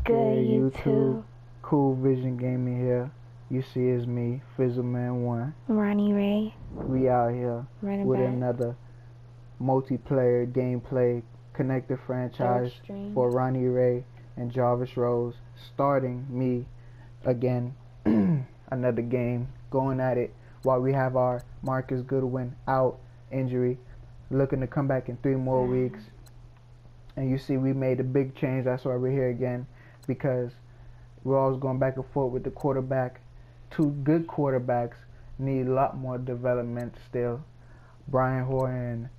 Good YouTube? Cool Vision Gaming here. You see it's me, Fizzleman1. Ronnie Ray. We out here Running with back. another multiplayer gameplay connected franchise for Ronnie Ray and Jarvis Rose. Starting me again, another game, going at it while we have our Marcus Goodwin out, injury, looking to come back in 3 more weeks. And you see we made a big change. That's why we're here again, because we're always going back and forth with the quarterback. 2 good quarterbacks need a lot more development still. Brian Hoyer,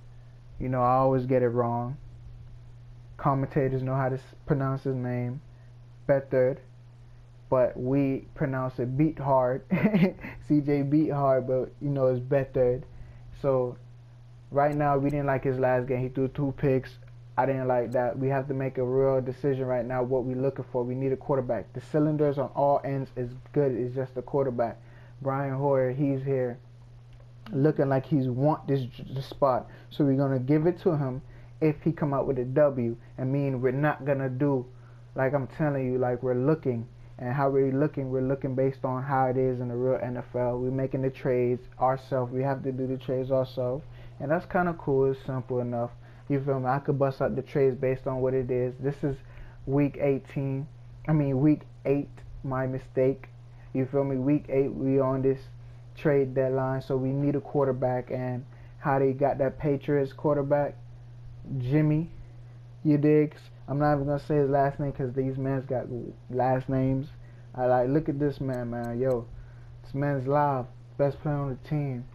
and I always get it wrong. Commentators know how to pronounce his name, Beathard, but we pronounce it Beat Hard. CJ Beat Hard, but it's Beathard. So right now we didn't like his last game. He threw 2 picks. I didn't like that. We have to make a real decision right now what we're looking for. We need a quarterback. The cylinders on all ends is good. It's just the quarterback. Brian Hoyer, he's here looking like he's want this spot. So we're going to give it to him if he come out with a W. And mean we're not going to do, like I'm telling you, like we're looking. And how we're looking based on how it is in the real NFL. We're making the trades ourselves. We have to do the trades ourselves. And that's kind of cool. It's simple enough. You feel me? I could bust out the trades based on what it is. This is week 8, my mistake. You feel me? Week 8, we on this trade deadline, so we need a quarterback. And how they got that Patriots quarterback, Jimmy, you digs? I'm not even going to say his last name because these men got last names. I like, look at this man. Yo, this man's live. Best player on the team.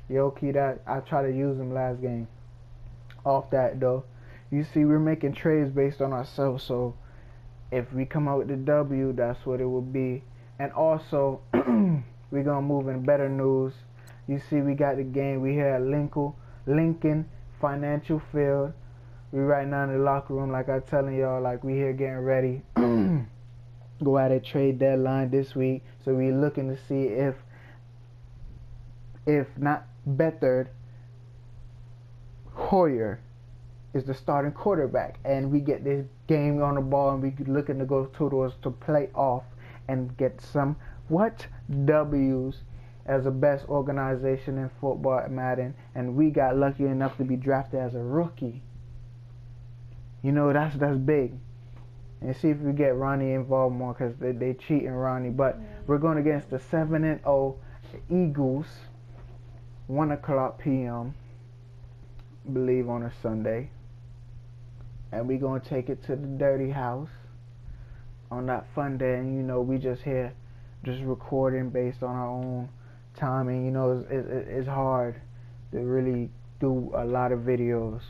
Yo, key that. I tried to use him last game. Off that though, you see we're making trades based on ourselves, so if we come out with the W, that's what it will be. And also we're gonna move in better news. You see we got the game. We here at Lincoln Financial Field. We right now in the locker room, like I'm telling y'all, like we here getting ready. Go at a trade deadline this week, so we looking to see if not Beathard, Hoyer is the starting quarterback, and we get this game on the ball, and we looking to go towards to play off and get some W's as the best organization in football at Madden. And we got lucky enough to be drafted as a rookie. That's big. And see if we get Ronnie involved more, because they cheating Ronnie. But we're going against the 7-0 Eagles, 1:00 p.m. believe on a Sunday, and we gonna take it to the dirty house on that fun day. And we just here just recording based on our own timing. It's hard to really do a lot of videos,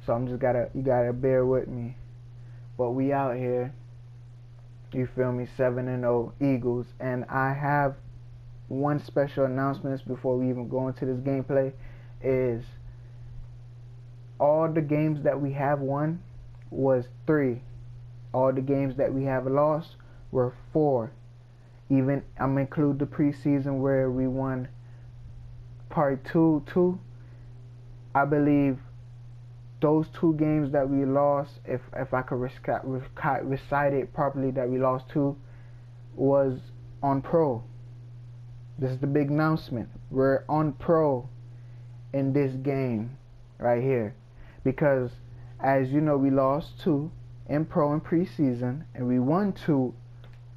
so you gotta bear with me. But we out here, you feel me? 7-0 Eagles. And I have one special announcement before we even go into this gameplay. Is all the games that we have won was 3. All the games that we have lost were 4. Even I'm include the preseason where we won part 2. I believe those 2 games that we lost, if I could recite it properly, that we lost 2 was on pro. This is the big announcement. We're on pro in this game right here. Because, as you know, we lost 2 in pro in preseason, and we won 2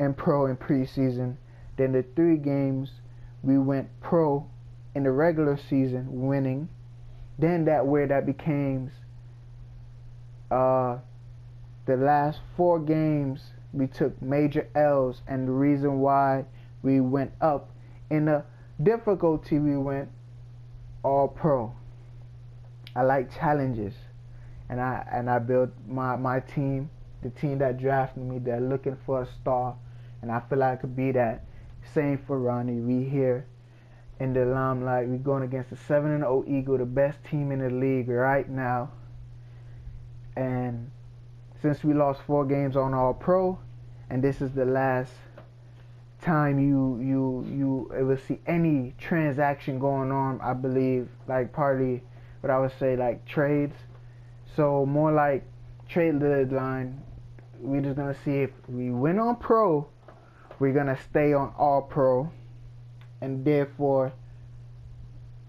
in pro in preseason. Then the 3 games we went pro in the regular season, winning. Then that became the last 4 games we took major L's, and the reason why we went up in the difficulty, we went all pro. I like challenges, and I built my team, the team that drafted me. They're looking for a star, and I feel like I could be that. Same for Ronnie. We here in the limelight. We going against the 7-0 Eagle, the best team in the league right now. And since we lost 4 games on all pro, and this is the last time you will see any transaction going on, I believe, like partly what I would say like trades. So more like trade deadline we're just gonna see if we win on pro, we're gonna stay on all pro, and therefore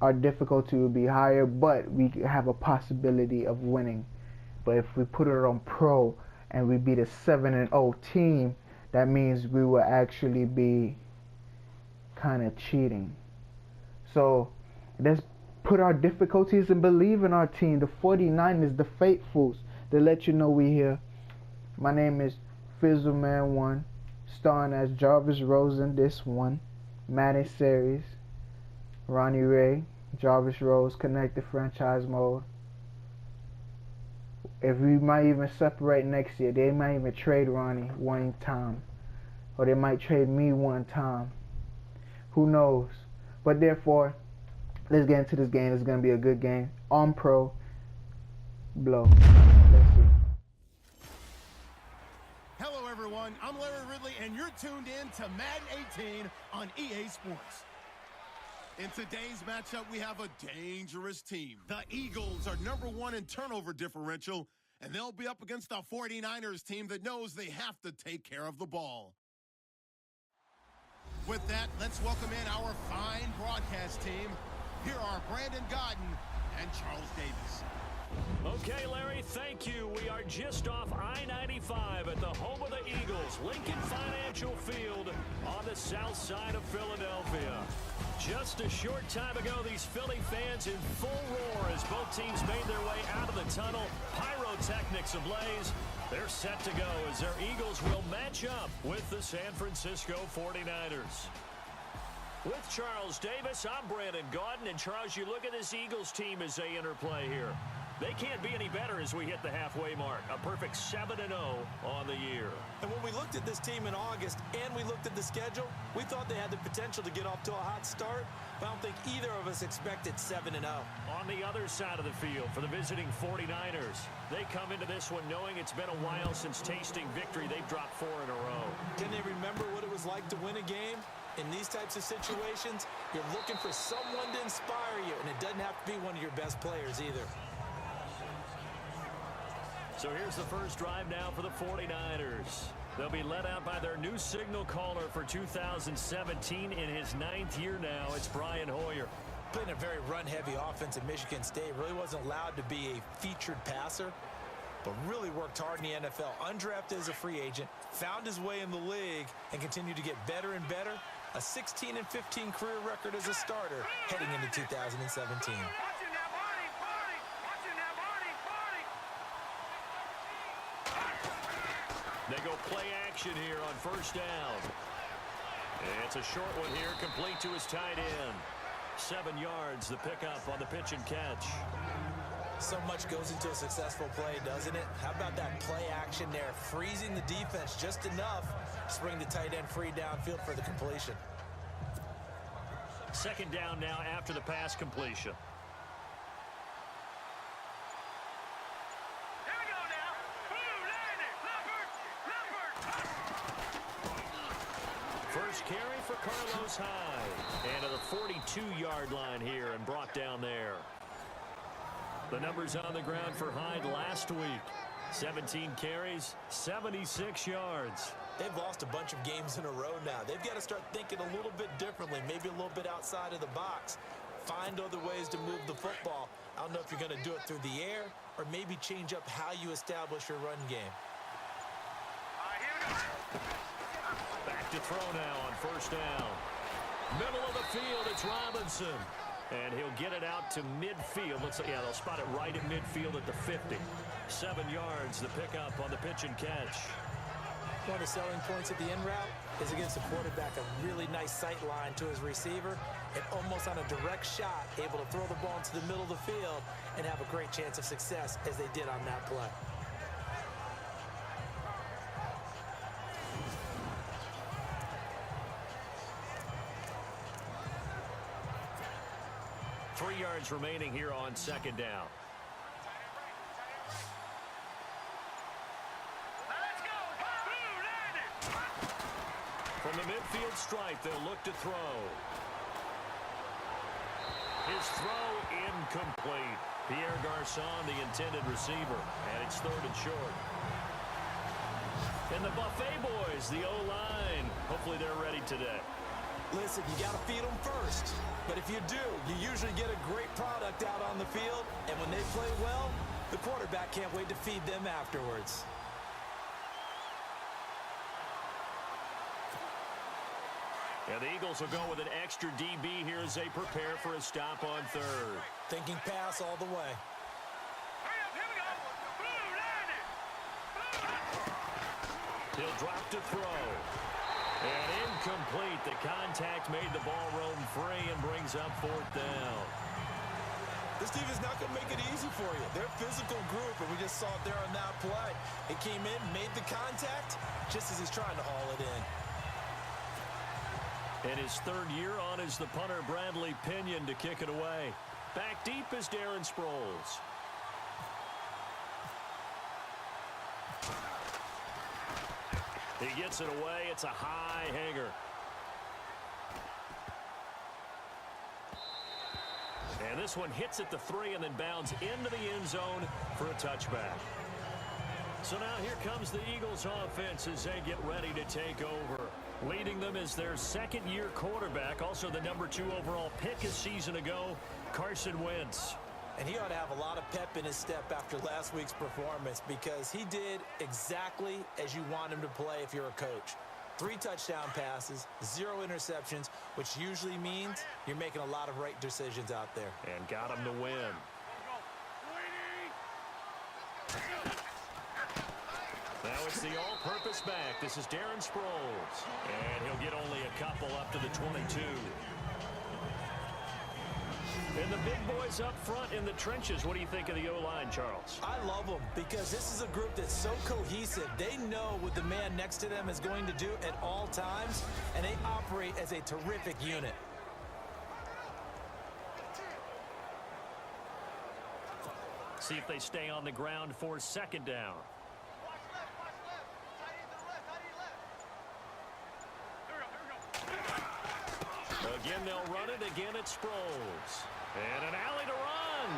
our difficulty will be higher, but we have a possibility of winning. But if we put it on pro and we beat a 7-0 team, that means we will actually be kind of cheating. So let's put our difficulties and believe in our team. The 49ers, the faithfuls, to let you know we here. My name is Fizzleman1, starring as Jarvis Rose in this one Madden series. Ronnie Ray, Jarvis Rose, connected franchise mode. If we might even separate next year, they might even trade Ronnie one time, or they might trade me one time. Who knows? But therefore, let's get into this game. It's gonna be a good game. On pro, blow. Let's see. Hello, everyone. I'm Larry Ridley, and you're tuned in to Madden 18 on EA Sports. In today's matchup, we have a dangerous team. The Eagles are #1 in turnover differential, and they'll be up against the 49ers team that knows they have to take care of the ball. With that, let's welcome in our fine broadcast team. Here are Brandon Godden and Charles Davis. Okay, Larry, thank you. We are just off I-95 at the home of the Eagles, Lincoln Financial Field on the south side of Philadelphia. Just a short time ago, these Philly fans in full roar as both teams made their way out of the tunnel. Pyrotechnics ablaze. They're set to go as their Eagles will match up with the San Francisco 49ers. With Charles Davis, I'm Brandon Godden. And Charles, you look at this Eagles team as they interplay here. They can't be any better as we hit the halfway mark. A perfect 7-0 on the year. And when we looked at this team in August and we looked at the schedule, we thought they had the potential to get off to a hot start. But I don't think either of us expected 7-0. On the other side of the field for the visiting 49ers, they come into this one knowing it's been a while since tasting victory. They've dropped 4 in a row. Can they remember what it was like to win a game? In these types of situations, you're looking for someone to inspire you, and it doesn't have to be one of your best players either. So here's the first drive now for the 49ers. They'll be led out by their new signal caller for 2017 in his 9th year now. It's Brian Hoyer. Playing a very run-heavy offense at Michigan State, really wasn't allowed to be a featured passer, but really worked hard in the NFL. Undrafted as a free agent, found his way in the league, and continued to get better and better. A 16-15 career record as a starter heading into 2017. They go play action here on first down. And it's a short one here, complete to his tight end. 7 yards, the pickup on the pitch and catch. So much goes into a successful play, doesn't it? How about that play action there? Freezing the defense just enough to bring the tight end free downfield for the completion. Second down now after the pass completion. First carry for Carlos Hyde. And to the 42-yard line here and brought down there. The numbers on the ground for Hyde last week. 17 carries, 76 yards. They've lost a bunch of games in a row now. They've got to start thinking a little bit differently, maybe a little bit outside of the box. Find other ways to move the football. I don't know if you're going to do it through the air or maybe change up how you establish your run game. Back to throw now on first down. Middle of the field, it's Robinson. And he'll get it out to midfield. Looks like, yeah, they'll spot it right at midfield at the 50. 7 yards, the pickup on the pitch and catch. One of the selling points at the end route is against the quarterback, a really nice sight line to his receiver, and almost on a direct shot, able to throw the ball into the middle of the field and have a great chance of success as they did on that play. Three yards remaining here on second down. From the midfield stripe, they'll look to throw. His throw incomplete. Pierre Garçon, the intended receiver, and it's 3rd and short. And the Buffet boys, the O-line, hopefully they're ready today. Listen, you got to feed them first. But if you do, you usually get a great product out on the field. And when they play well, the quarterback can't wait to feed them afterwards. And the Eagles will go with an extra DB here as they prepare for a stop on third. Thinking pass all the way. He'll drop to throw. And incomplete. The contact made the ball roam free and brings up fourth down. This team is not going to make it easy for you. They're a physical group, and we just saw it there on that play. It came in, made the contact, just as he's trying to haul it in. And his third year on is the punter Bradley Pinion to kick it away. Back deep is Darren Sproles. He gets it away. It's a high hanger. And this one hits at the 3 and then bounds into the end zone for a touchback. So now here comes the Eagles offense as they get ready to take over. Leading them is their second-year quarterback, also the number 2 overall pick a season ago, Carson Wentz. And he ought to have a lot of pep in his step after last week's performance because he did exactly as you want him to play if you're a coach. 3 touchdown passes, 0 interceptions, which usually means you're making a lot of right decisions out there. And got him to win. Now it's the all-purpose back. This is Darren Sproles. And he'll get only a couple up to the 22. And the big boys up front in the trenches. What do you think of the O-line, Charles? I love them because this is a group that's so cohesive. They know what the man next to them is going to do at all times, and they operate as a terrific unit. See if they stay on the ground for second down. Again, they'll run it. Again, it's Sproles. And an alley to run.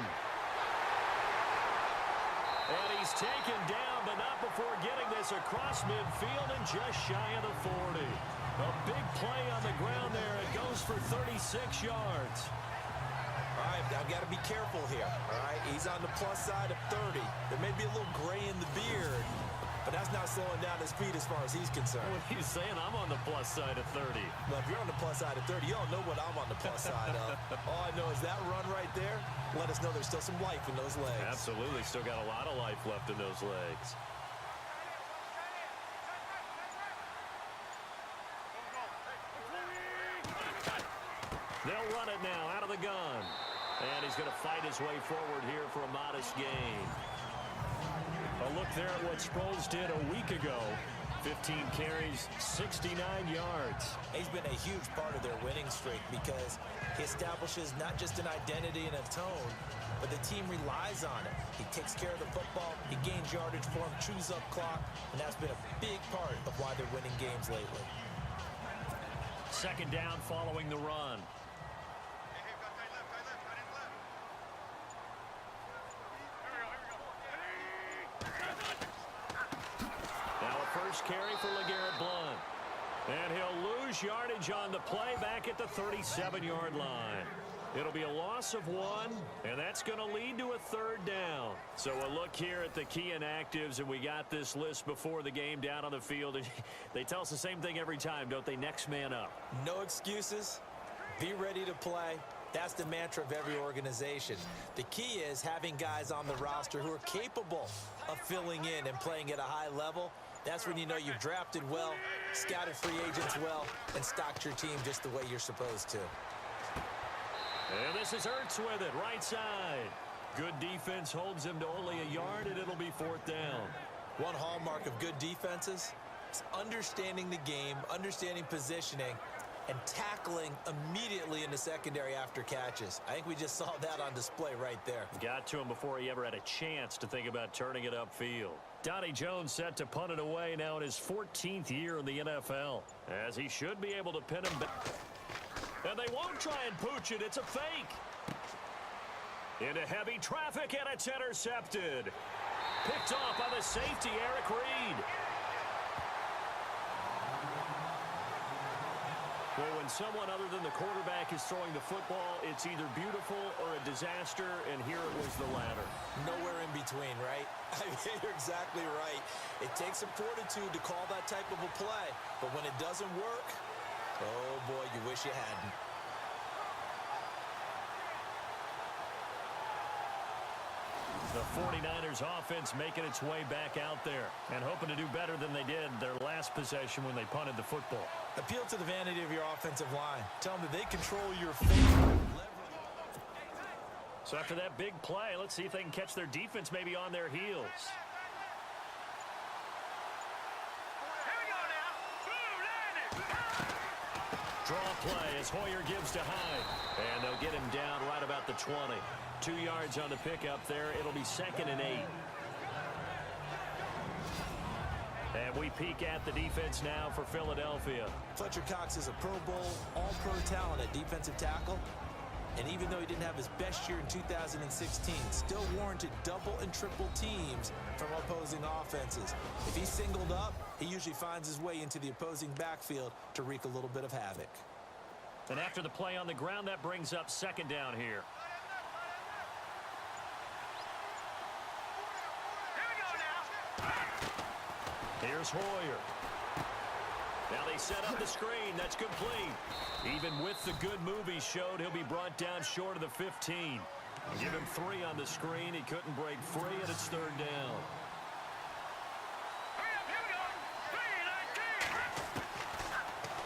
And he's taken down, but not before getting this across midfield and just shy of the 40. A big play on the ground there. It goes for 36 yards. All right, I've got to be careful here. All right, he's on the plus side of 30. There may be a little gray in the beard, but that's not slowing down his speed as far as he's concerned. What he's saying, I'm on the plus side of 30. Well, if you're on the plus side of 30, you don't know what I'm on the plus side of. All I know is that run right there, let us know there's still some life in those legs. Absolutely, still got a lot of life left in those legs. They'll run it now out of the gun. And he's going to fight his way forward here for a modest gain. A look there at what Sproles did a week ago. 15 carries, 69 yards. He's been a huge part of their winning streak because he establishes not just an identity and a tone, but the team relies on it. He takes care of the football, he gains yardage for him, chews up clock, and that's been a big part of why they're winning games lately. Second down following the run. First carry for LeGarrette Blount. And he'll lose yardage on the play back at the 37-yard line. It'll be a loss of 1, and that's going to lead to a third down. So we'll look here at the key inactives, and we got this list before the game down on the field. And they tell us the same thing every time, don't they? Next man up. No excuses. Be ready to play. That's the mantra of every organization. The key is having guys on the roster who are capable of filling in and playing at a high level. That's when you know you've drafted well, scouted free agents well, and stocked your team just the way you're supposed to. And this is Ertz with it, right side. Good defense holds him to only a yard, and it'll be fourth down. One hallmark of good defenses is understanding the game, understanding positioning, and tackling immediately in the secondary after catches. I think we just saw that on display right there. Got to him before he ever had a chance to think about turning it upfield. Donnie Jones set to punt it away now in his 14th year in the NFL, as he should be able to pin him back. And they won't try and pooch it. It's a fake. Into heavy traffic, and it's intercepted. Picked off by the safety, Eric Reed. when someone other than the quarterback is throwing the football, it's either beautiful or a disaster, and here it was the latter. Nowhere in between, right? I mean, you're exactly right. It takes some fortitude to call that type of a play, but when it doesn't work, oh boy, you wish you hadn't. The 49ers offense making its way back out there and hoping to do better than they did their last possession when they punted the football. Appeal to the vanity of your offensive line. Tell them that they control your fate. So after that big play, let's see if they can catch their defense maybe on their heels. Draw play as Hoyer gives to Hyde. And they'll get him down right about the 20. 2 yards on the pickup there. It'll be 2nd and 8. And we peek at the defense now for Philadelphia. Fletcher Cox is a Pro Bowl, all-pro talent at defensive tackle. And even though he didn't have his best year in 2016, still warranted double and triple teams from opposing offenses. If he's singled up, he usually finds his way into the opposing backfield to wreak a little bit of havoc. And after the play on the ground, that brings up 2nd down here. Here's Hoyer. Now they set up the screen. That's complete. Even with the good move he showed, he'll be brought down short of the 15. Give him 3 on the screen. He couldn't break free, and it's 3rd down.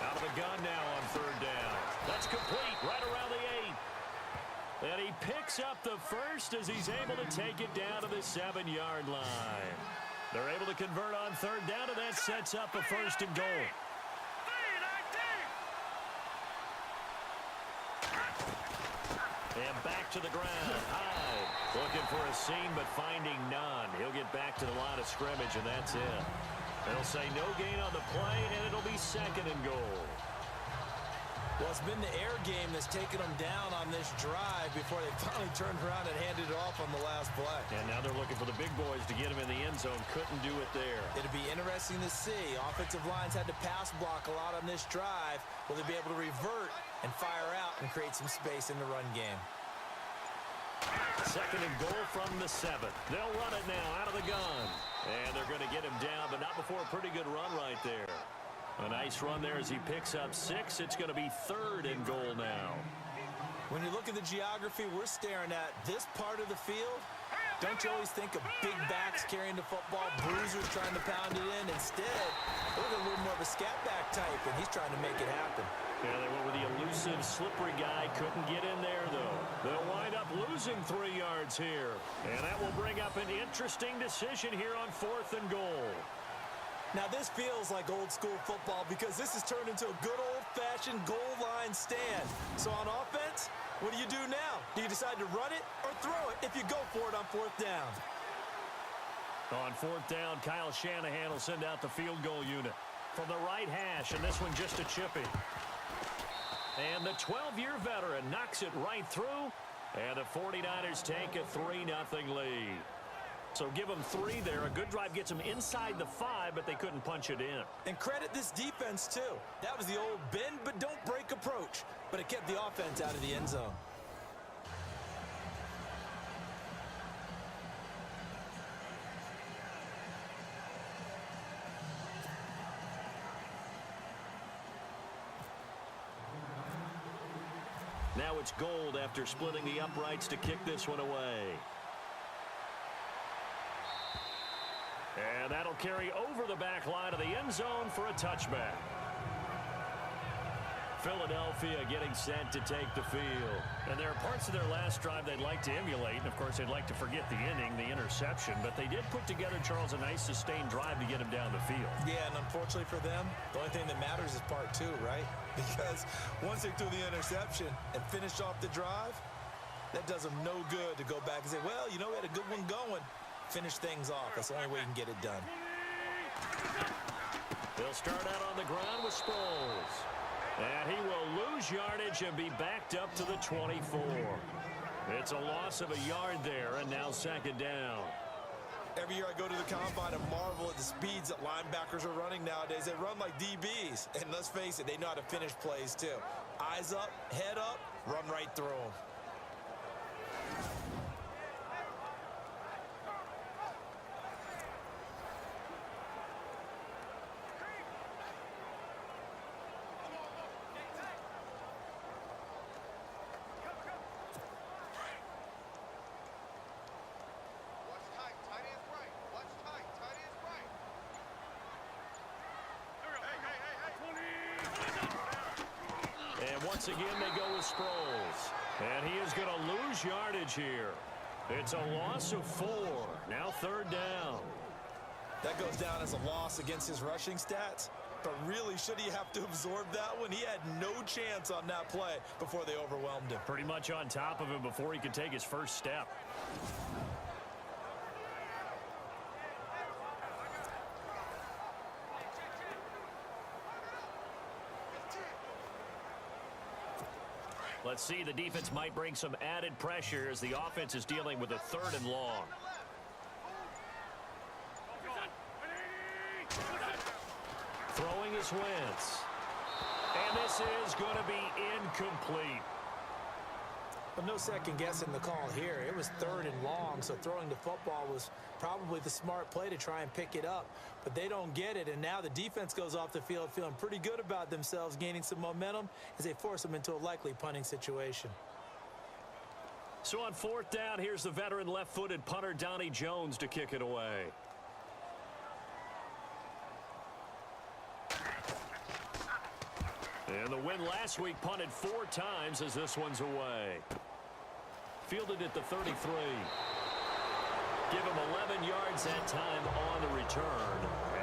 Out of the gun now on 3rd down. That's complete right around the 8. And he picks up the first as he's able to take it down to the 7-yard line. They're able to convert on 3rd down, and that sets up a 1st and goal. And back to the ground. Hyde looking for a seam, but finding none. He'll get back to the line of scrimmage, and that's it. They'll say no gain on the play, and it'll be 2nd and goal. Well, it's been the air game that's taken them down on this drive before they finally turned around and handed it off on the last play. And now they're looking for the big boys to get him in the end zone. Couldn't do it there. It'd be interesting to see. Offensive lines had to pass block a lot on this drive. Will they be able to revert and fire out and create some space in the run game? 2nd and goal from the 7. They'll run it now out of the gun. And they're going to get him down, but not before a pretty good run right there. A nice run there as he picks up 6. It's going to be 3rd and goal now. When you look at the geography we're staring at, this part of the field, don't you always think of big backs carrying the football, bruisers trying to pound it in? Instead, look at a little more of a scat back type, and he's trying to make it happen. Yeah, they went with the elusive, slippery guy. Couldn't get in there, though. They'll wind up losing 3 yards here. And that will bring up an interesting decision here on 4th and goal. Now, this feels like old school football because this has turned into a good old-fashioned goal line stand. So on offense, what do you do now? Do you decide to run it or throw it if you go for it on 4th down? On 4th down, Kyle Shanahan will send out the field goal unit from the right hash, and this one just a chippy. And the 12-year veteran knocks it right through, and the 49ers take a 3-0 lead. So give them 3 there. A good drive gets them inside the 5, but they couldn't punch it in. And credit this defense, too. That was the old bend but don't break approach, but it kept the offense out of the end zone. Now it's Gold after splitting the uprights to kick this one away. And that'll carry over the back line of the end zone for a touchback. Philadelphia getting set to take the field. And there are parts of their last drive they'd like to emulate. And, of course, they'd like to forget the inning, the interception. But they did put together, Charles, a nice sustained drive to get him down the field. Yeah, and unfortunately for them, the only thing that matters is part 2, right? Because once they threw the interception and finished off the drive, that does them no good to go back and say, well, you know, we had a good one going. Finish things off. That's the only way you can get it done. They'll start out on the ground with Sproles. And he will lose yardage and be backed up to the 24. It's a loss of a yard there, and now 2nd down. Every year I go to the combine and marvel at the speeds that linebackers are running nowadays. They run like DBs. And let's face it, they know how to finish plays too. Eyes up, head up, run right through them. Once again, they go with Sproles. And he is going to lose yardage here. It's a loss of 4. Now 3rd down. That goes down as a loss against his rushing stats. But really, should he have to absorb that one? He had no chance on that play before they overwhelmed him. Pretty much on top of him before he could take his first step. Let's see, the defense might bring some added pressure as the offense is dealing with a 3rd and long. Throwing is Wentz. And this is going to be incomplete. But no second guessing the call here. It was 3rd and long, so throwing the football was probably the smart play to try and pick it up. But they don't get it, and now the defense goes off the field feeling pretty good about themselves, gaining some momentum as they force them into a likely punting situation. So on 4th down, here's the veteran left-footed punter Donnie Jones to kick it away. And the win last week punted 4 times as this one's away. Fielded at the 33. Give him 11 yards that time on the return.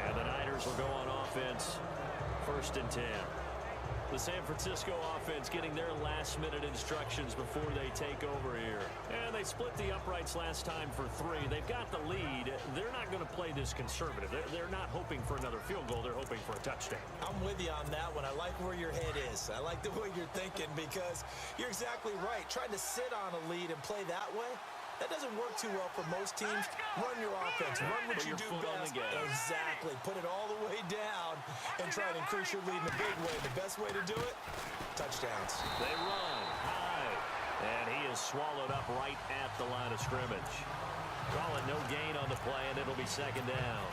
And the Niners will go on offense. 1st and 10. The San Francisco offense getting their last-minute instructions before they take over here. And they split the uprights last time for 3. They've got the lead. They're not going to play this conservative. They're not hoping for another field goal. They're hoping for a touchdown. I'm with you on that one. I like where your head is. I like the way you're thinking because you're exactly right. Trying to sit on a lead and play that way, that doesn't work too well for most teams. Run your offense. Run what you do best. Exactly. Put it all the way down and try to increase your lead in a big way. The best way to do it, touchdowns. They run high. And he is swallowed up right at the line of scrimmage. Call it no gain on the play, and it'll be 2nd down.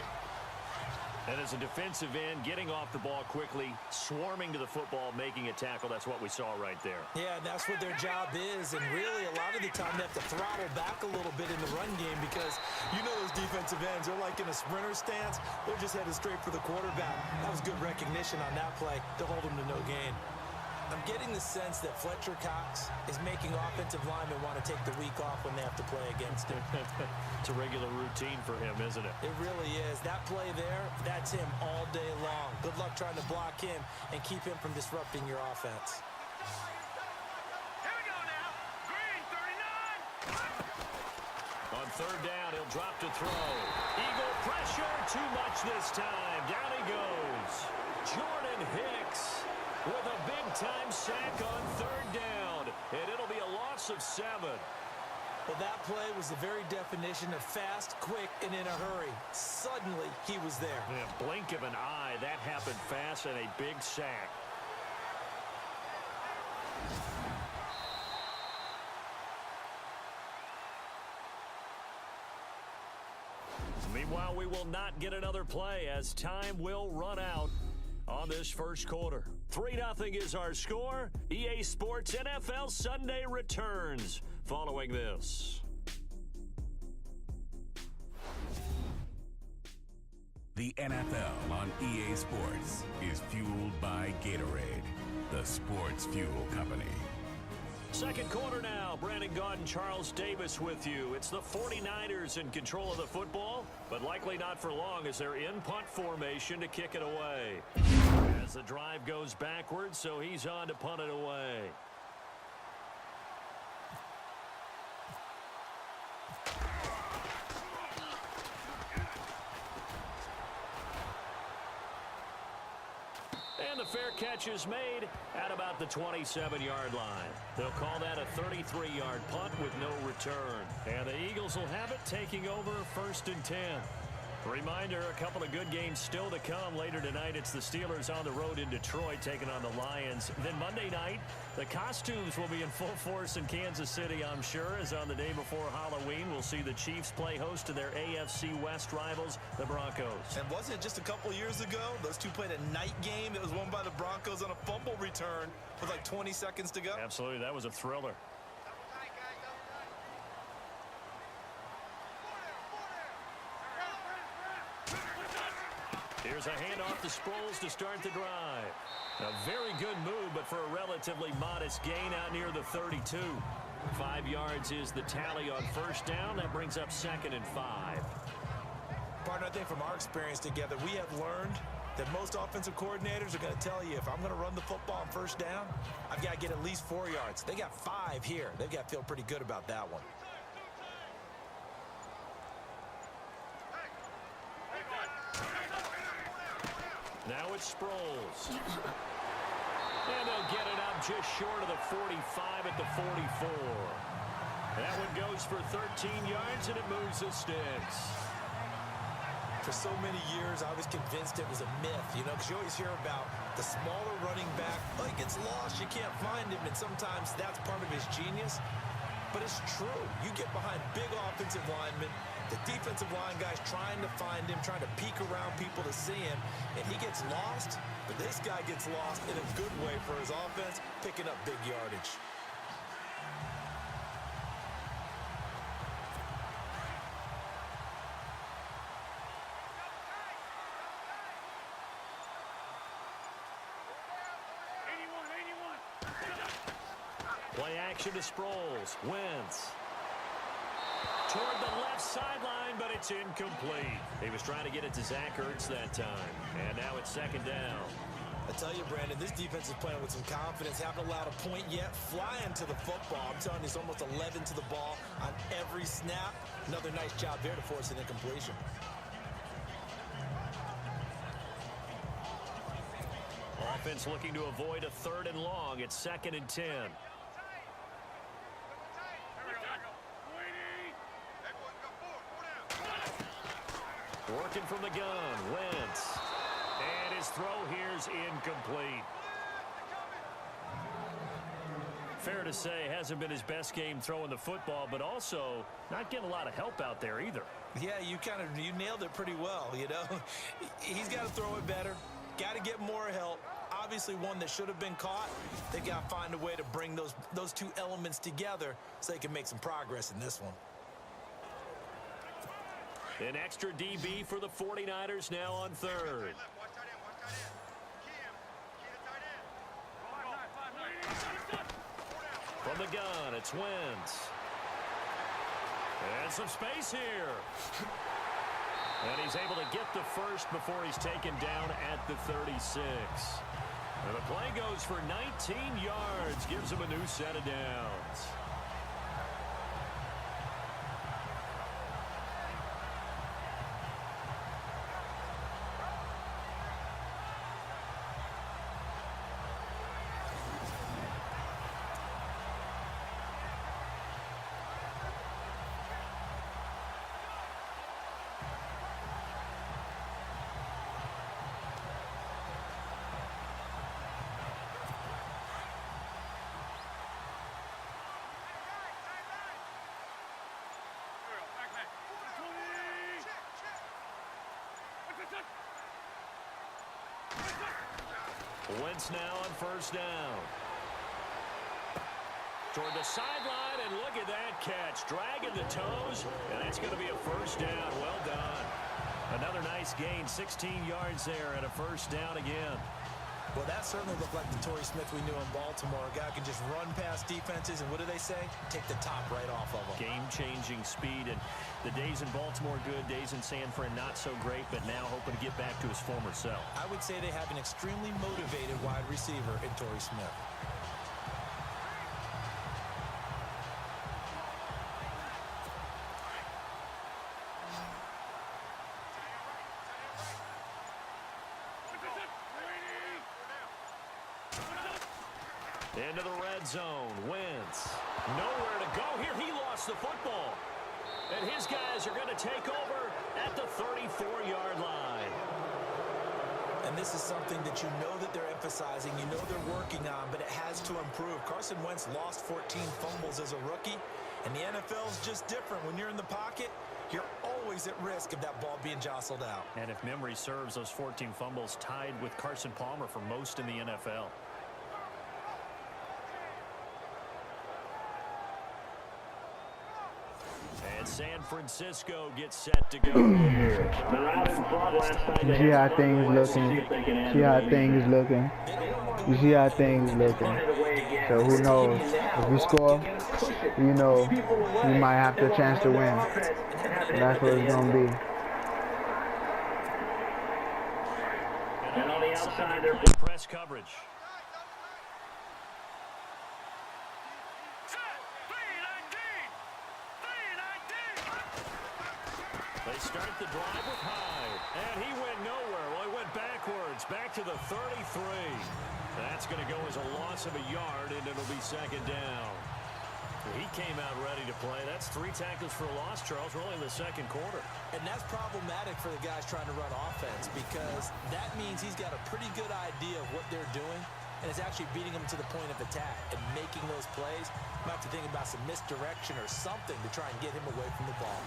And as a defensive end, getting off the ball quickly, swarming to the football, making a tackle, that's what we saw right there. Yeah, and that's what their job is. And really, a lot of the time, they have to throttle back a little bit in the run game because you know those defensive ends, they're like in a sprinter stance. They're just headed straight for the quarterback. That was good recognition on that play to hold them to no gain. I'm getting the sense that Fletcher Cox is making offensive linemen want to take the week off when they have to play against him. It's a regular routine for him, isn't it? It really is. That play there, that's him all day long. Good luck trying to block him and keep him from disrupting your offense. Here we go now. Green, 39. On 3rd down, he'll drop to throw. Eagle pressure, too much this time. Down he goes. Jordan Hicks with a big-time sack on 3rd down, and it'll be a loss of 7. Well, that play was the very definition of fast, quick, and in a hurry. Suddenly, he was there. Yeah, blink of an eye, that happened fast, and a big sack. Meanwhile, we will not get another play as time will run out on this first quarter. 3-0 is our score. EA Sports NFL Sunday returns following this. The NFL on EA Sports is fueled by Gatorade, the sports fuel company. Second quarter now. Brandon Gaudin, Charles Davis with you. It's the 49ers in control of the football, but likely not for long as they're in punt formation to kick it away. As the drive goes backwards, so he's on to punt it away. And the fair catch is made at about the 27-yard line. They'll call that a 33-yard punt with no return. And the Eagles will have it, taking over 1st and 10. Reminder, a couple of good games still to come. Later tonight, it's the Steelers on the road in Detroit taking on the Lions. Then Monday night, the costumes will be in full force in Kansas City, I'm sure, as on the day before Halloween, we'll see the Chiefs play host to their AFC West rivals, the Broncos. And wasn't it just a couple years ago, those two played a night game that was won by the Broncos on a fumble return with like 20 seconds to go? Absolutely, that was a thriller. Here's a handoff to Sproles to start the drive. A very good move, but for a relatively modest gain out near the 32. 5 yards is the tally on 1st down. That brings up 2nd and 5. Partner, I think from our experience together, we have learned that most offensive coordinators are going to tell you, if I'm going to run the football on 1st down, I've got to get at least 4 yards. They got 5 here. They've got to feel pretty good about that one. Now it's Sproles. And they'll get it up just short of the 45 at the 44. That one goes for 13 yards, and it moves the sticks. For so many years, I was convinced it was a myth, you know, because you always hear about the smaller running back. Oh, he gets lost, you can't find him, and sometimes that's part of his genius. But it's true. You get behind big offensive linemen, the defensive line guy's trying to find him, trying to peek around people to see him, and he gets lost, but this guy gets lost in a good way for his offense, picking up big yardage. Play action to Sproles. Wentz. Toward the left sideline, but it's incomplete. He was trying to get it to Zach Ertz that time. And now it's 2nd down. I tell you, Brandon, this defense is playing with some confidence. Haven't allowed a point yet. Flying to the football. I'm telling you, it's almost 11 to the ball on every snap. Another nice job there to force an incompletion. Offense looking to avoid a 3rd and long. It's 2nd and 10. Working from the gun, Wentz. And his throw here's incomplete. Fair to say, hasn't been his best game throwing the football, but also not getting a lot of help out there either. Yeah, you nailed it pretty well, you know. He's got to throw it better. Got to get more help. Obviously one that should have been caught. They've got to find a way to bring those two elements together so they can make some progress in this one. An extra DB for the 49ers now on 3rd. From the gun, it's Wentz. And some space here. And he's able to get the first before he's taken down at the 36. And the play goes for 19 yards, gives him a new set of downs. Wentz now on 1st down. Toward the sideline, and look at that catch. Dragging the toes, and that's going to be a 1st down. Well done. Another nice gain, 16 yards there, and a 1st down again. Well, that certainly looked like the Torrey Smith we knew in Baltimore. A guy can just run past defenses, and what do they say? Take the top right off of them. Game-changing speed, and the days in Baltimore good, days in San Fran not so great, but now hoping to get back to his former self. I would say they have an extremely motivated wide receiver in Torrey Smith. Into the red zone. Wentz. Nowhere to go here. He lost the football. And his guys are going to take over at the 34-yard line. And this is something that you know that they're emphasizing, you know they're working on, but it has to improve. Carson Wentz lost 14 fumbles as a rookie, and the NFL is just different. When you're in the pocket, you're always at risk of that ball being jostled out. And if memory serves, those 14 fumbles tied with Carson Palmer for most in the NFL. And San Francisco gets set to go. You see how things looking. See how things looking. You see how things looking. So who knows? If we score, you know, we might have the chance to win. That's what it's gonna be. And on the outside, they're press coverage. They start the drive with Hyde, and he went nowhere. Well, he went backwards, back to the 33. That's going to go as a loss of a yard, and it'll be second down. He came out ready to play. That's 3 tackles for a loss, Charles. We're only in the second quarter. And that's problematic for the guys trying to run offense because that means he's got a pretty good idea of what they're doing, and it's actually beating them to the point of attack and making those plays. You might have to think about some misdirection or something to try and get him away from the ball.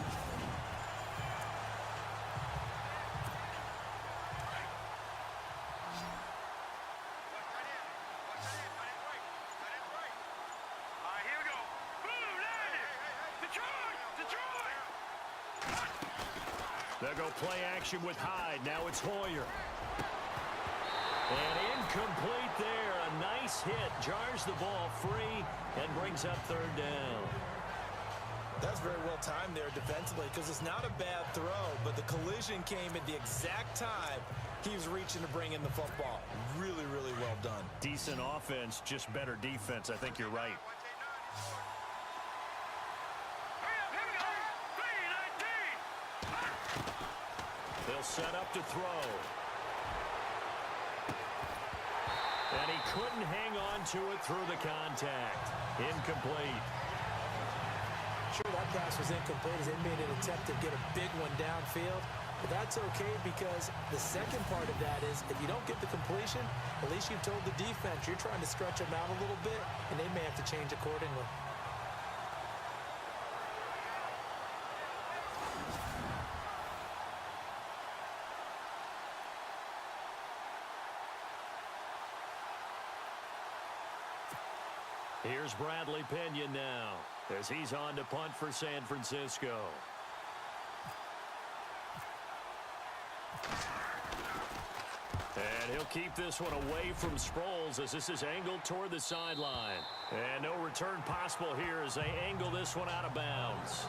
They'll go play action with Hyde. Now it's Hoyer. And incomplete there. A nice hit. Jars the ball free and brings up third down. That's very well timed there defensively because it's not a bad throw, but the collision came at the exact time he was reaching to bring in the football. Really, really well done. Decent offense, just better defense. I think you're right. They'll set up to throw. And he couldn't hang on to it through the contact. Incomplete. Sure, that pass was incomplete as they made an attempt to get a big one downfield. But that's okay because the second part of that is if you don't get the completion, at least you've told the defense you're trying to stretch them out a little bit, and they may have to change accordingly. Here's Bradley Pinion now as he's on to punt for San Francisco. And he'll keep this one away from Sproles as this is angled toward the sideline. And no return possible here as they angle this one out of bounds.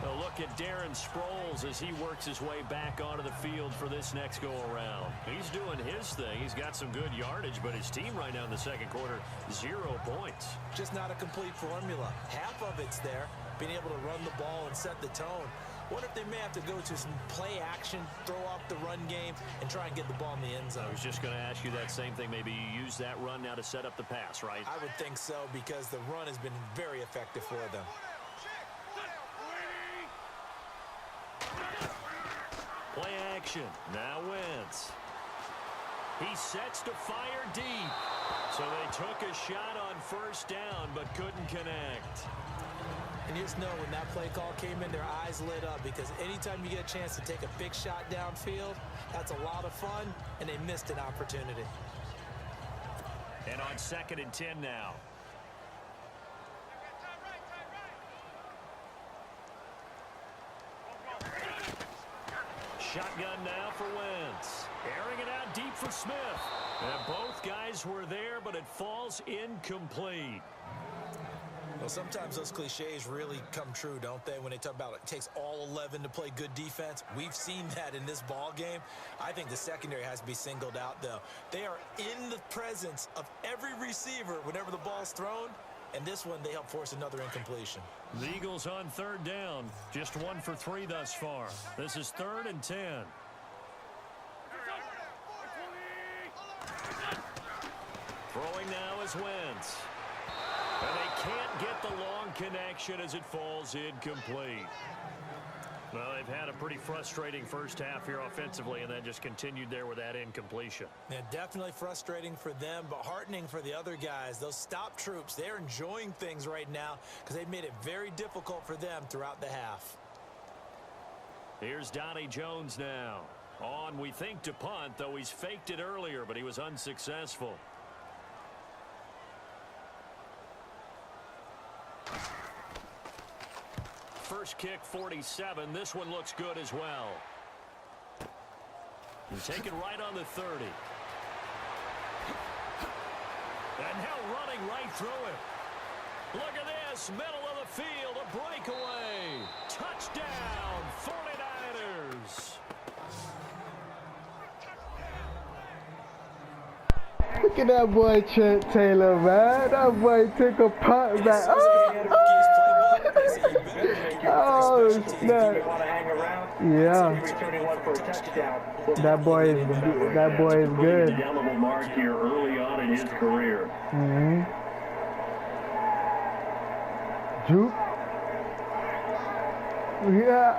A look at Darren Sproles as he works his way back onto the field for this next go-around. He's doing his thing. He's got some good yardage, but his team right now in the second quarter, 0 points. Just not a complete formula. Half of it's there, being able to run the ball and set the tone. What if they may have to go to some play action, throw off the run game, and try and get the ball in the end zone? I was just going to ask you that same thing. Maybe you use that run now to set up the pass, right? I would think so because the run has been very effective for them. Play action. Now Wentz. He sets to fire deep. So they took a shot on first down but couldn't connect. And you just know when that play call came in, their eyes lit up because anytime you get a chance to take a big shot downfield, that's a lot of fun, and they missed an opportunity. And on 2nd and 10 now. Shotgun now for Wentz. Airing it out deep for Smith. And both guys were there, but it falls incomplete. Well, sometimes those cliches really come true, don't they? When they talk about it takes all 11 to play good defense. We've seen that in this ball game. I think the secondary has to be singled out, though. They are in the presence of every receiver whenever the ball's thrown. And this one, they help force another incompletion. The Eagles on 3rd down. Just 1 for 3 thus far. This is 3rd and 10. Throwing now is Wentz. And they can't get the long connection as it falls incomplete. Well, they've had a pretty frustrating first half here offensively, and then just continued there with that incompletion. Yeah, definitely frustrating for them, but heartening for the other guys. Those stop troops, they're enjoying things right now because they've made it very difficult for them throughout the half. Here's Donnie Jones now. On, we think, to punt, though he's faked it earlier, but he was unsuccessful. First kick, 47. This one looks good as well. And taken right on the 30. And now running right through it. Look at this, middle of the field, a breakaway. Touchdown, 49ers. Look at that boy Trent Taylor, man. That boy took a punt back. Oh, snap. Yeah. That boy is good. Indelible mark here early on in his career. Juke. Yeah.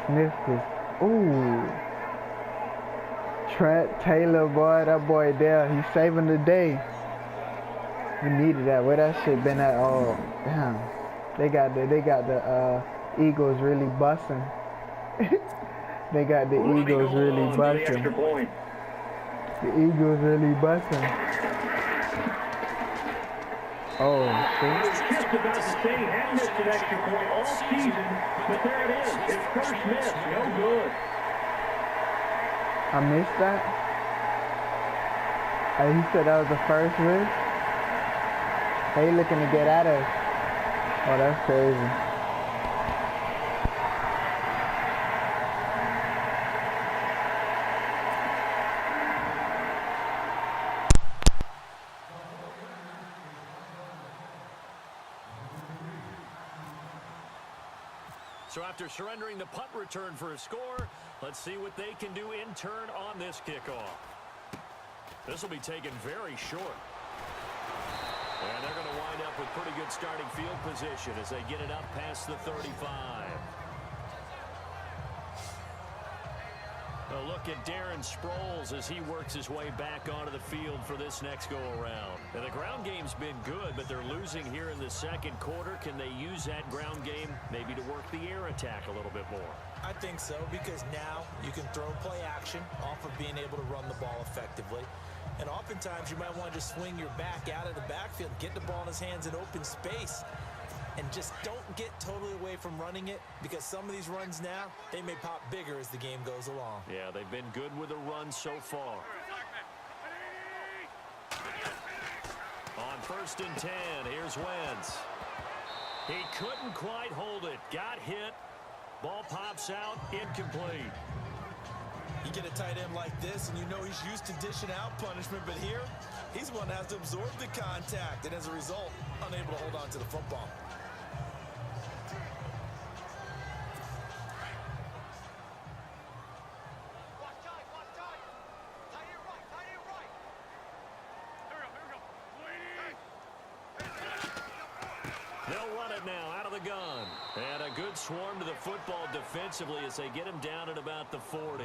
Sniffed it. Ooh. Trent Taylor, boy, that boy there, he's saving the day. We needed that. Where that shit been at? Oh, damn. They got the Eagles really busting. They got the Eagles really busting. The Eagles really busting. Oh, shit. Just about to say, hadn't missed an extra point all season, but there it is. His first miss, no good. I missed that. He said that was the first miss. They looking to get at us. Oh, that's crazy. So after surrendering the punt return for a score, let's see what they can do in turn on this kickoff. This will be taken very short. And they're going to wind up with pretty good starting field position as they get it up past the 35. A look at Darren Sproles as he works his way back onto the field for this next go-around. And the ground game's been good, but they're losing here in the second quarter. Can they use that ground game maybe to work the air attack a little bit more? I think so, because now you can throw play action off of being able to run the ball effectively. And oftentimes you might want to just swing your back out of the backfield, get the ball in his hands in open space, and just don't get totally away from running it, because some of these runs now, they may pop bigger as the game goes along. Yeah, they've been good with the run so far. On 1st and 10, here's Wentz. He couldn't quite hold it. Got hit. Ball pops out, incomplete. You get a tight end like this, and you know he's used to dishing out punishment, but here, he's one that has to absorb the contact, and as a result, unable to hold on to the football. They'll run it now out of the gun. And a good swarm to the football defensively as they get him down at about the 40.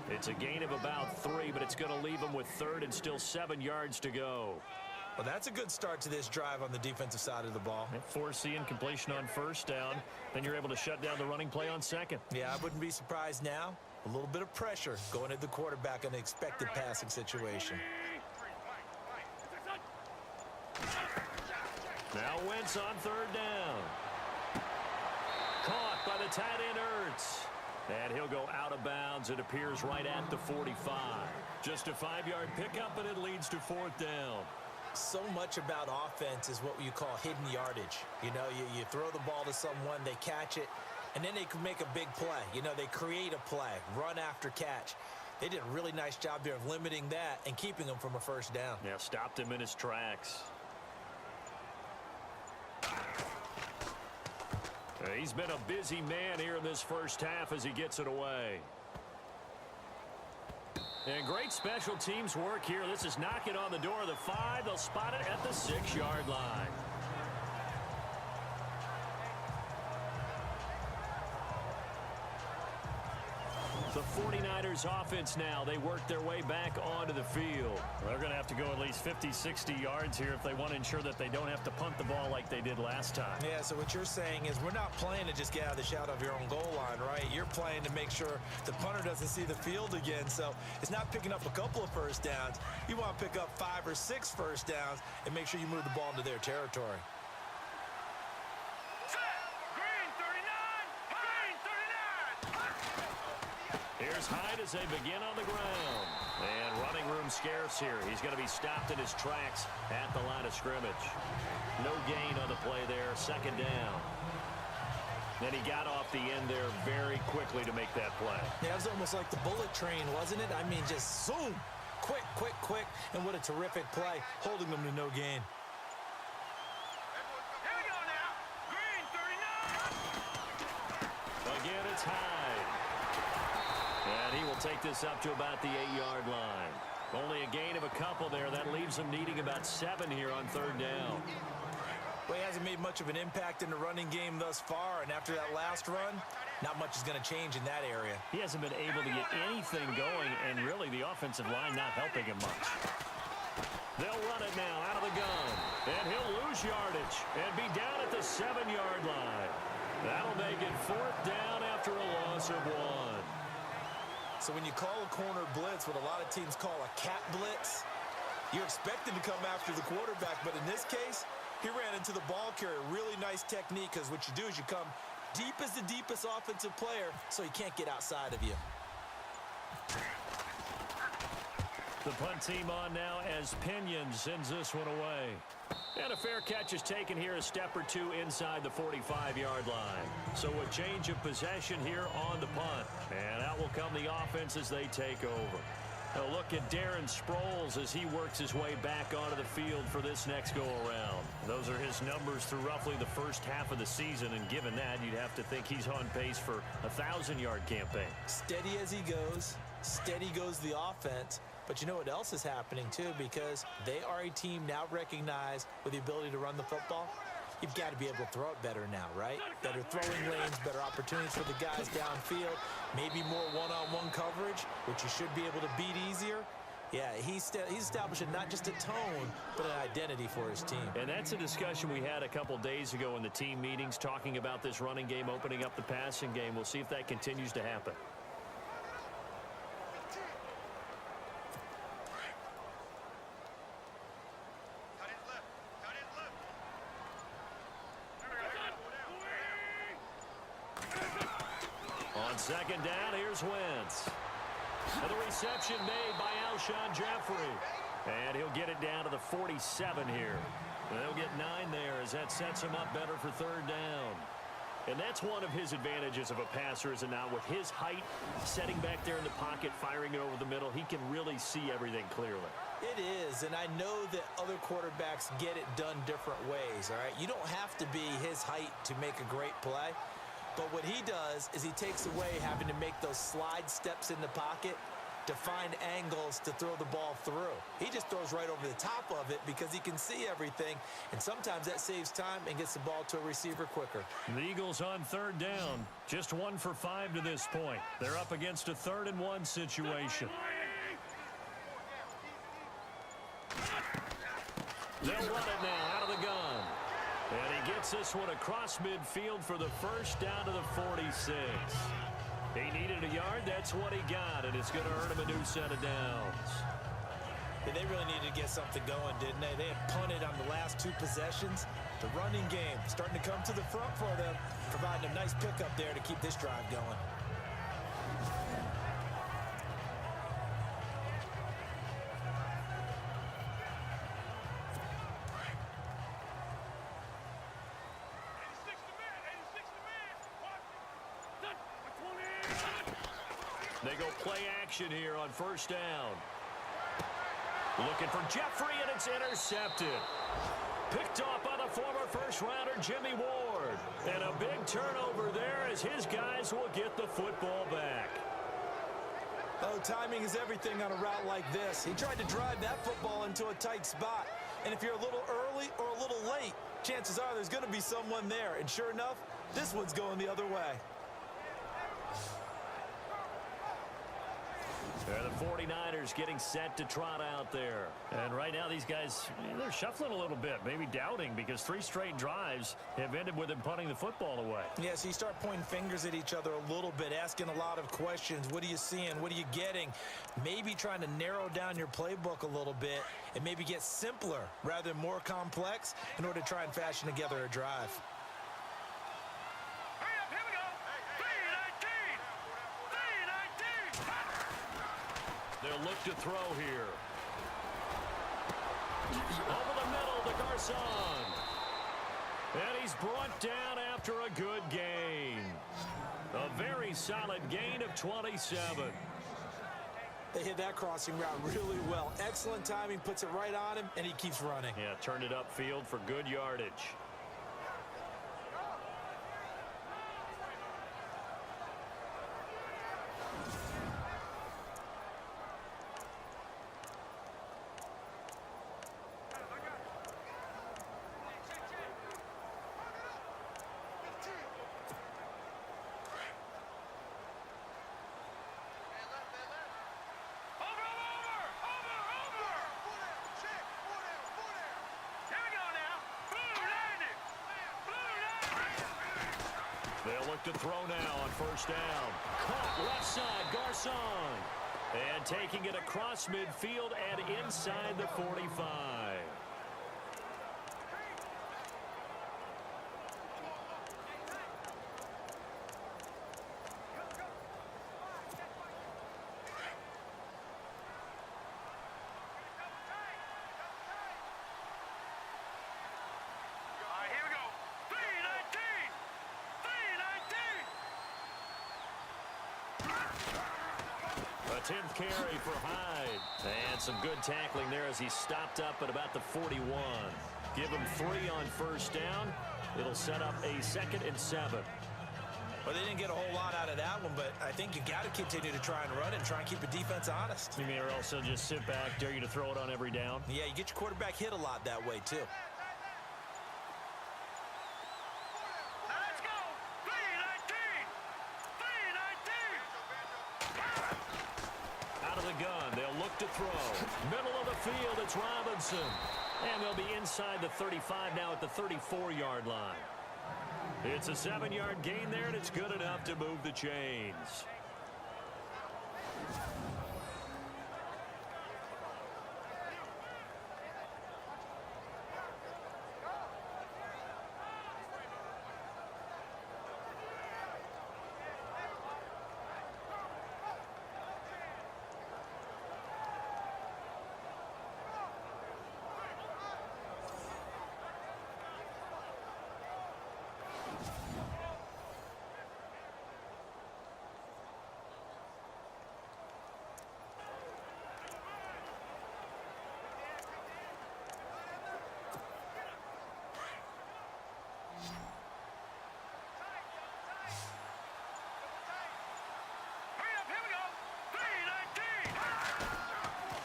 It's a gain of about 3, but it's going to leave them with 3rd and still 7 yards to go. Well, that's a good start to this drive on the defensive side of the ball. Force the incompletion on 1st down. Then you're able to shut down the running play on 2nd. Yeah, I wouldn't be surprised now. A little bit of pressure going at the quarterback in an expected passing situation. Now Wentz on 3rd down. Caught by the tight end Ertz. And he'll go out of bounds. It appears right at the 45. Just a 5-yard pickup, and it leads to 4th down. So much about offense is what you call hidden yardage. You know, you throw the ball to someone, they catch it, and then they can make a big play. You know, they create a play, run after catch. They did a really nice job there of limiting that and keeping him from a 1st down. Yeah, stopped him in his tracks. He's been a busy man here in this first half as he gets it away. And great special teams work here. This is knocking on the door of the 5. They'll spot it at the 6-yard line. The 49ers offense now, they work their way back onto the field. They're going to have to go at least 50, 60 yards here if they want to ensure that they don't have to punt the ball like they did last time. Yeah, so what you're saying is we're not playing to just get out of the shadow of your own goal line, right? You're playing to make sure the punter doesn't see the field again. So it's not picking up a couple of first downs. You want to pick up 5 or 6 first downs and make sure you move the ball into their territory. Here's Hyde as they begin on the ground. And running room scarce here. He's going to be stopped in his tracks at the line of scrimmage. No gain on the play there. 2nd down. Then he got off the end there very quickly to make that play. Yeah, it was almost like the bullet train, wasn't it? I mean, just zoom. Quick, quick, quick. And what a terrific play, holding them to no gain. Here we go now. Green 39. Again, it's Hyde. And he will take this up to about the 8-yard line. Only a gain of a couple there. That leaves him needing about 7 here on 3rd down. Well, he hasn't made much of an impact in the running game thus far, and after that last run, not much is going to change in that area. He hasn't been able to get anything going, and really the offensive line not helping him much. They'll run it now out of the gun, and he'll lose yardage and be down at the 7-yard line. That'll make it 4th down after a loss of 1. So when you call a corner blitz, what a lot of teams call a cat blitz, you're expected to come after the quarterback, but in this case, he ran into the ball carrier. Really nice technique, because what you do is you come deep as the deepest offensive player, so he can't get outside of you. The punt team on now as Pinion sends this one away. And a fair catch is taken here, a step or 2 inside the 45-yard line. So a change of possession here on the punt. And out will come the offense as they take over. A look at Darren Sproles as he works his way back onto the field for this next go-around. Those are his numbers through roughly the first half of the season, and given that, you'd have to think he's on pace for a 1,000-yard campaign. Steady as he goes, steady goes the offense. But you know what else is happening, too, because they are a team now recognized with the ability to run the football. You've got to be able to throw it better now, right? Better throwing lanes, better opportunities for the guys downfield, maybe more one-on-one coverage, which you should be able to beat easier. Yeah, he's establishing not just a tone, but an identity for his team. And that's a discussion we had a couple days ago in the team meetings, talking about this running game, opening up the passing game. We'll see if that continues to happen. On 2nd down, here's Wentz. And the reception made by Alshon Jeffrey. And he'll get it down to the 47 here. And they'll get 9 there as that sets him up better for 3rd down. And that's one of his advantages of a passer, is it not? With his height, setting back there in the pocket, firing it over the middle, he can really see everything clearly. It is, and I know that other quarterbacks get it done different ways, all right? You don't have to be his height to make a great play. But what he does is he takes away having to make those slide steps in the pocket to find angles to throw the ball through. He just throws right over the top of it because he can see everything, and sometimes that saves time and gets the ball to a receiver quicker. The Eagles on 3rd down, just 1 for 5 to this point. They're up against a 3rd and 1 situation. They'll run it now out of the gun. And he gets this one across midfield for the 1st down to the 46. He needed a yard. That's what he got, and it's going to earn him a new set of downs. Yeah, they really needed to get something going, didn't they? They had punted on the last 2 possessions. The running game starting to come to the front for them, providing a nice pickup there to keep this drive going. They go play action here on 1st down. Looking for Jeffrey, and it's intercepted. Picked off by the former first-rounder Jimmy Ward. And a big turnover there as his guys will get the football back. Oh, timing is everything on a route like this. He tried to drive that football into a tight spot. And if you're a little early or a little late, chances are there's going to be someone there. And sure enough, this one's going the other way. The 49ers getting set to trot out there. And right now these guys, they're shuffling a little bit, maybe doubting, because 3 straight drives have ended with them punting the football away. Yeah, so you start pointing fingers at each other a little bit, asking a lot of questions. What are you seeing? What are you getting? Maybe trying to narrow down your playbook a little bit and maybe get simpler rather than more complex in order to try and fashion together a drive. They'll look to throw here. Over the middle to Garcon. And he's brought down after a good gain. A very solid gain of 27. They hit that crossing route really well. Excellent timing, puts it right on him, and he keeps running. Yeah, turned it upfield for good yardage. They'll look to throw now on first down. Caught left side, Garcon. And taking it across midfield and inside the 45. A 10th carry for Hyde. And some good tackling there as he stopped up at about the 41. Give him 3 on first down. It'll set up a 2nd and 7. Well, they didn't get a whole lot out of that one, but I think you got to continue to try and run it and try and keep the defense honest. You mean, or else they'll just sit back, dare you to throw it on every down? Yeah, you get your quarterback hit a lot that way, too. Gun. They'll look to throw. Middle of the field, it's Robinson. And they'll be inside the 35 now at the 34-yard line. It's a 7-yard gain there, and it's good enough to move the chains.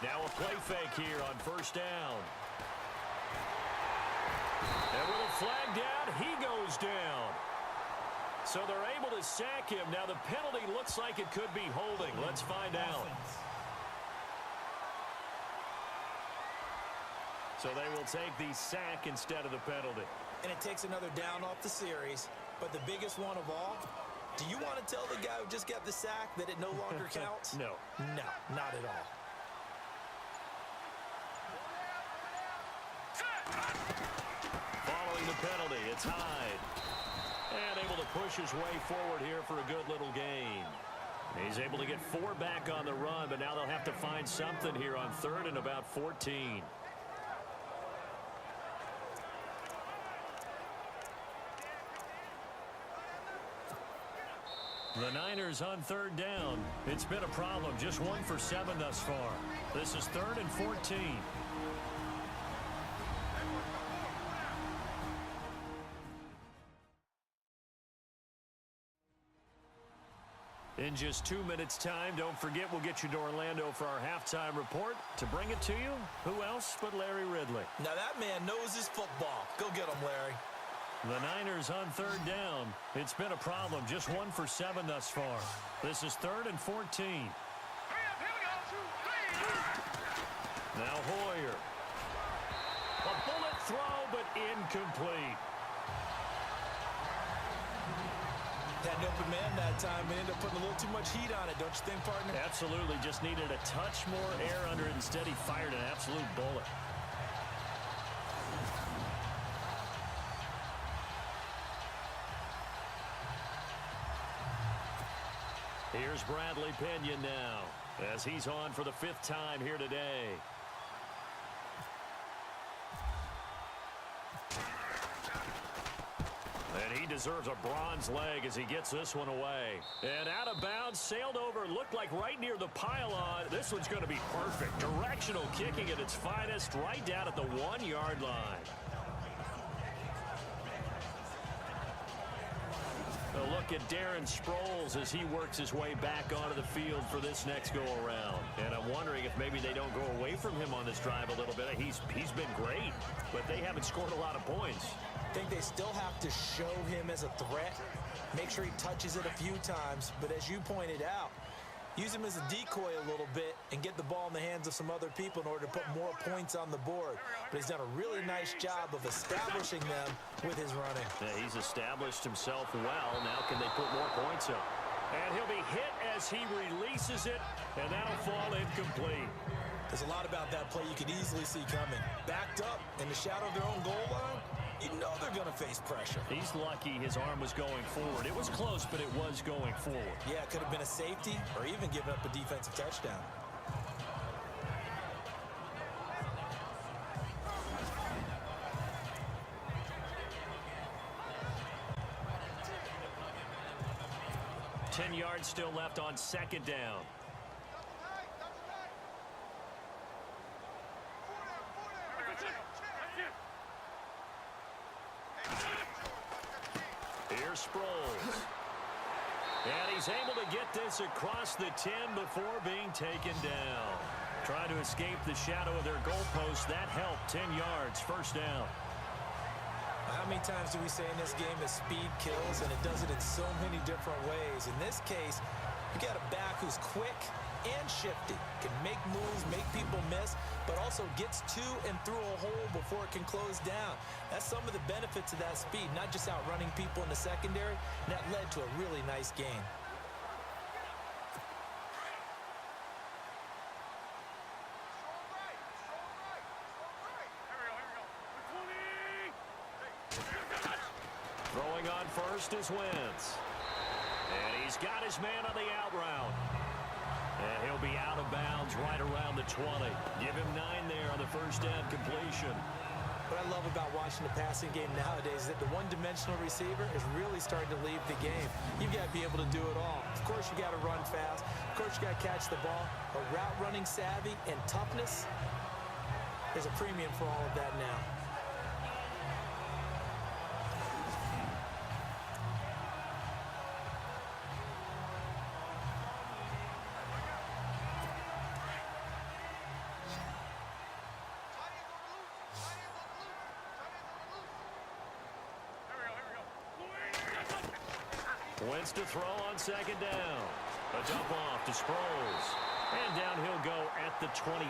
Now a play fake here on first down. And with a flag down, he goes down. So they're able to sack him. Now the penalty looks like it could be holding. Let's find out. So they will take the sack instead of the penalty. And it takes another down off the series. But the biggest one of all, do you want to tell the guy who just got the sack that it no longer counts? No. No, not at all. Following the penalty, it's Hyde. And able to push his way forward here for a good little gain. He's able to get 4 back on the run, but now they'll have to find something here on 3rd and about 14. The Niners on 3rd down. It's been a problem. Just 1 for 7 thus far. This is 3rd and 14. In just 2 minutes' time, don't forget we'll get you to Orlando for our halftime report. To bring it to you, who else but Larry Ridley? Now that man knows his football. Go get him, Larry. The Niners on third down. It's been a problem. Just 1 for 7 thus far. This is 3rd and 14. Now Hoyer. A bullet throw, but incomplete. Had an open man that time and ended up putting a little too much heat on it, don't you think, partner? Absolutely. Just needed a touch more air under it. Instead, he fired an absolute bullet. Here's Bradley Pinion now, as he's on for the 5th time here today. And he deserves a bronze leg as he gets this one away. And out of bounds, sailed over, looked like right near the pylon. This one's going to be perfect. Directional kicking at its finest, right down at the 1-yard line. A look at Darren Sproles as he works his way back onto the field for this next go-around. And I'm wondering if maybe they don't go away from him on this drive a little bit. He's been great, but they haven't scored a lot of points. I think they still have to show him as a threat. Make sure he touches it a few times. But as you pointed out, use him as a decoy a little bit and get the ball in the hands of some other people in order to put more points on the board. But he's done a really nice job of establishing them with his running. Yeah, he's established himself well. Now can they put more points up? And he'll be hit as he releases it, and that'll fall incomplete. There's a lot about that play you could easily see coming. Backed up in the shadow of their own goal line, you know they're going to face pressure. He's lucky his arm was going forward. It was close, but it was going forward. Yeah, it could have been a safety or even given up a defensive touchdown. Yards still left on 2nd down. Here's Sproles. And he's able to get this across the 10 before being taken down. Trying to escape the shadow of their goalpost. That helped. 10 yards, 1st down. How many times do we say in this game that speed kills, and it does it in so many different ways? In this case, you got a back who's quick and shifty, can make moves, make people miss, but also gets to and through a hole before it can close down. That's some of the benefits of that speed, not just outrunning people in the secondary, and that led to a really nice game. Throwing on first is Wentz. And he's got his man on the out route. And he'll be out of bounds right around the 20. Give him 9 there on the 1st down completion. What I love about watching the passing game nowadays is that the one-dimensional receiver is really starting to leave the game. You've got to be able to do it all. Of course, you got to run fast. Of course, you got to catch the ball. But route running savvy and toughness, there's a premium for all of that now. Wentz to throw on 2nd down. A dump off to Sproles. And down he'll go at the 25.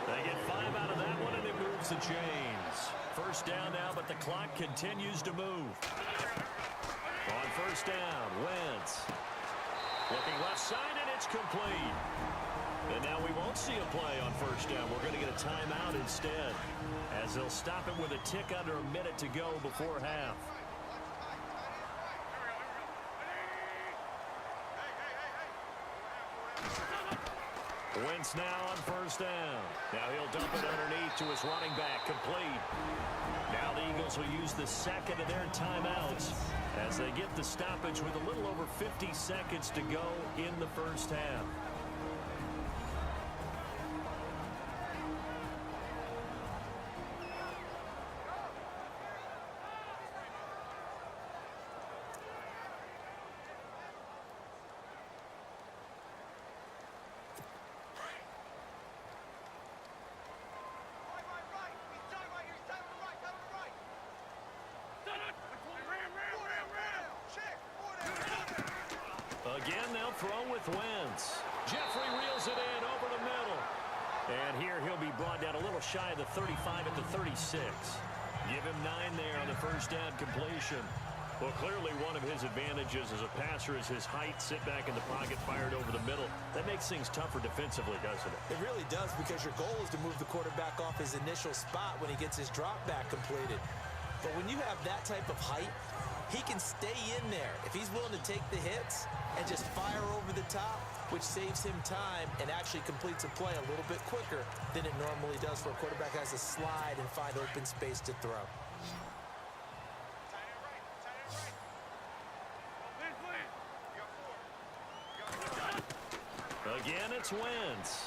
They get 5 out of that one, and it moves the chains. 1st down now, but the clock continues to move. On 1st down, Wentz. Looking left side, and it's complete. And now we won't see a play on 1st down. We're going to get a timeout instead, as they'll stop it with a tick under a minute to go before half. Wentz now on 1st down. Now he'll dump it underneath to his running back, complete. Now the Eagles will use the 2nd of their timeouts as they get the stoppage with a little over 50 seconds to go in the 1st half. Again, they'll throw with Wentz. Jeffrey reels it in over the middle. And here he'll be brought down a little shy of the 35 at the 36. Give him 9 there on the first down completion. Well, clearly one of his advantages as a passer is his height. Sit back in the pocket, fired over the middle. That makes things tougher defensively, doesn't it? It really does, because your goal is to move the quarterback off his initial spot when he gets his drop back completed. But when you have that type of height, he can stay in there if he's willing to take the hits and just fire over the top, which saves him time and actually completes a play a little bit quicker than it normally does for a quarterback who has to slide and find open space to throw. Again, it's Wentz.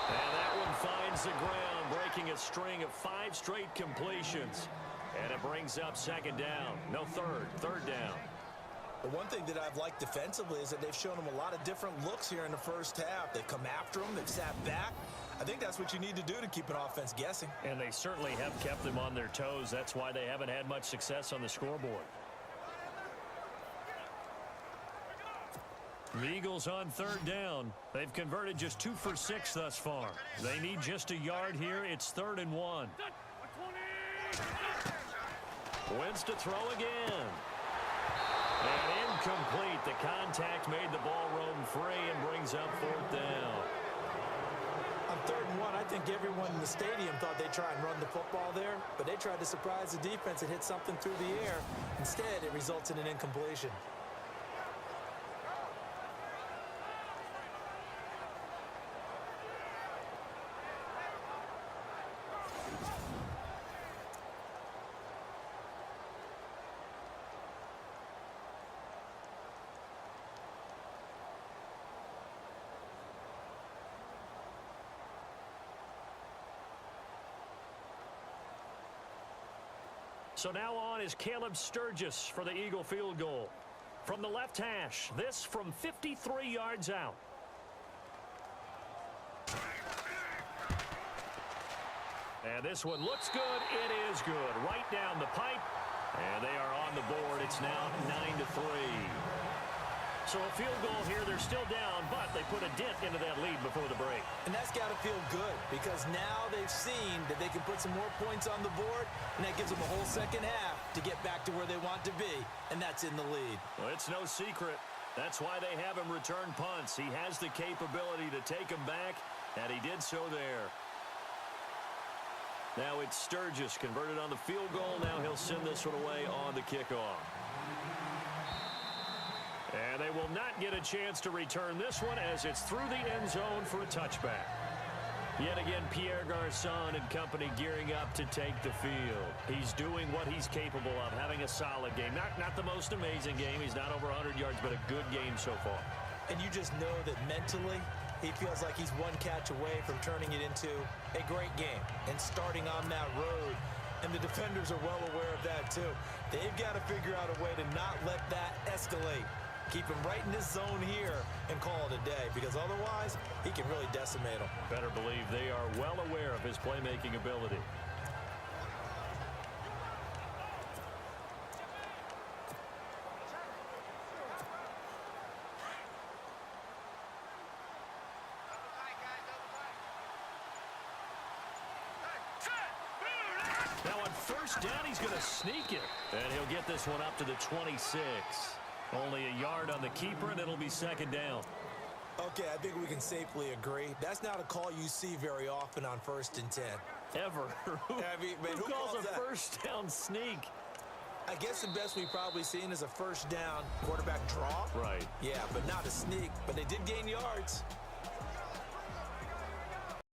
And that one finds the ground, breaking a string of 5 straight completions. And it brings up second down. No, third down. The one thing that I've liked defensively is that they've shown him a lot of different looks here in the first half. They've come after him. They've sat back. I think that's what you need to do to keep an offense guessing. And they certainly have kept them on their toes. That's why they haven't had much success on the scoreboard. The Eagles on third down. They've converted just 2 for 6 thus far. They need just a yard here. It's 3rd and 1. Wentz to throw again. And incomplete. The contact made the ball roam free and brings up 4th down. On 3rd and 1, I think everyone in the stadium thought they'd try and run the football there, but they tried to surprise the defense and hit something through the air. Instead, it results in an incompletion. So now on is Caleb Sturgis for the Eagle field goal. From the left hash, this from 53 yards out. And this one looks good. It is good. Right down the pipe. And they are on the board. It's now 9-3. So a field goal here. They're still down, but they put a dent into that lead before the break. And that's got to feel good, because now they've seen that they can put some more points on the board, and that gives them a whole second half to get back to where they want to be, and that's in the lead. Well, it's no secret. That's why they have him return punts. He has the capability to take them back, and he did so there. Now it's Sturgis converted on the field goal. Now he'll send this one away on the kickoff. And they will not get a chance to return this one as it's through the end zone for a touchback. Yet again, Pierre Garçon and company gearing up to take the field. He's doing what he's capable of, having a solid game. Not the most amazing game. He's not over 100 yards, but a good game so far. And you just know that mentally, he feels like he's one catch away from turning it into a great game and starting on that road. And the defenders are well aware of that, too. They've got to figure out a way to not let that escalate. Keep him right in this zone here and call it a day, because otherwise he can really decimate them. Better believe they are well aware of his playmaking ability. Now on first down, he's going to sneak it, and he'll get this one up to the 26. Only a yard on the keeper, and it'll be second down. Okay, I think we can safely agree. That's not a call you see very often on 1st and 10. Ever. Who calls a first down sneak? I guess the best we've probably seen is a first down quarterback draw. Right. Yeah, but not a sneak. But they did gain yards.